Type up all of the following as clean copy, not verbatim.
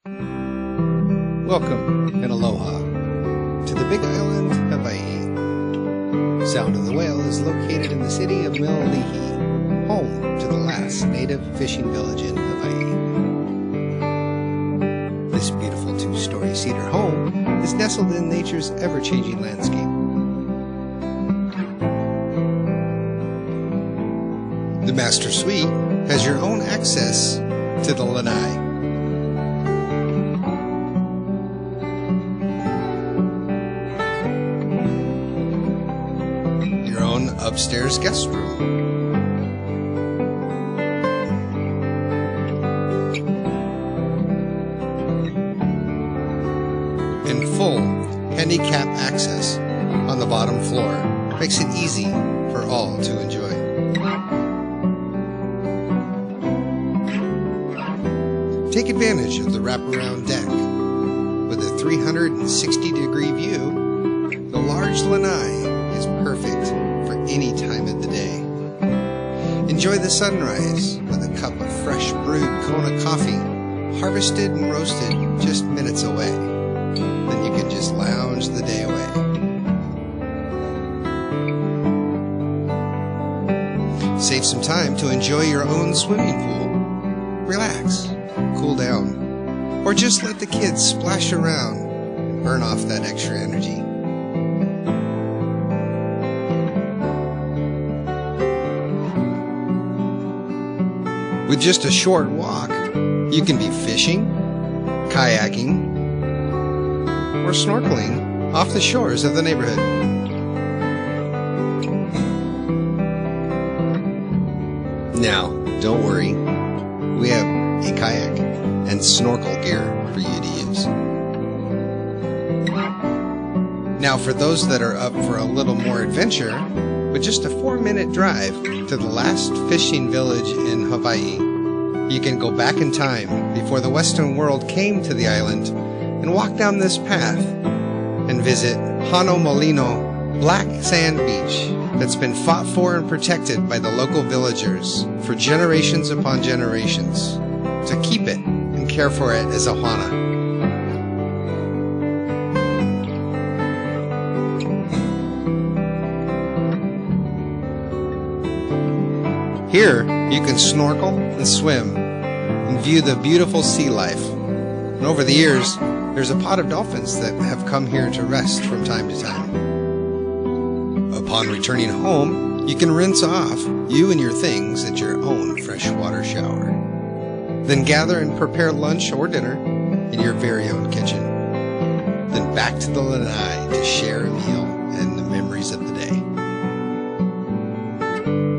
Welcome and aloha to the Big Island, Hawaii. Sound of the Whale is located in the city of Mililihi, home to the last native fishing village in Hawaii. This beautiful two-story cedar home is nestled in nature's ever-changing landscape. The master suite has your own access to the lanai. Your own upstairs guest room. And full handicap access on the bottom floor makes it easy for all to enjoy. Take advantage of the wraparound deck. With a 360-degree view, the large lanai is perfect for any time of the day. Enjoy the sunrise with a cup of fresh brewed Kona coffee, harvested and roasted just minutes away. Then you can just lounge the day away. Save some time to enjoy your own swimming pool. Relax, cool down, or just let the kids splash around and burn off that extra energy. With just a short walk, you can be fishing, kayaking, or snorkeling off the shores of the neighborhood. Now, don't worry, we have a kayak and snorkel gear for you to use. Now, for those that are up for a little more adventure, with just a 4-minute drive to the last fishing village in Hawaii, you can go back in time before the Western world came to the island and walk down this path and visit Hanomolino Black Sand Beach that's been fought for and protected by the local villagers for generations upon generations to keep it and care for it as a hana. Here, you can snorkel and swim and view the beautiful sea life. And over the years, there's a pod of dolphins that have come here to rest from time to time. Upon returning home, you can rinse off you and your things at your own freshwater shower. Then gather and prepare lunch or dinner in your very own kitchen. Then back to the lanai to share a meal and the memories of the day.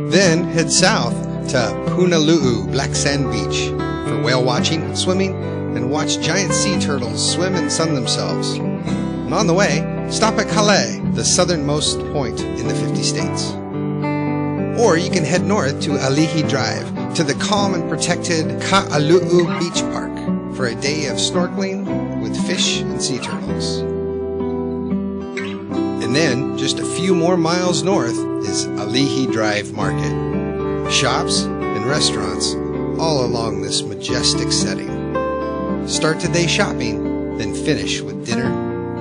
Then head south to Punalu'u Black Sand Beach for whale watching, swimming, and watch giant sea turtles swim and sun themselves. And on the way, stop at Kale, the southernmost point in the 50 states. Or you can head north to Alihi Drive to the calm and protected Ka'alu'u Beach Park for a day of snorkeling with fish and sea turtles. And then, just a few more miles north is Alihi Drive Market. Shops and restaurants all along this majestic setting. Start today shopping, then finish with dinner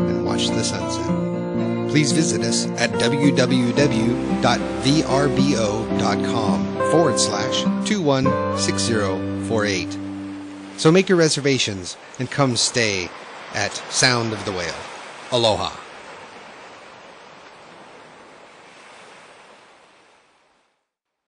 and watch the sunset. Please visit us at www.vrbo.com/216048. So make your reservations and come stay at Sound of the Whale. Aloha.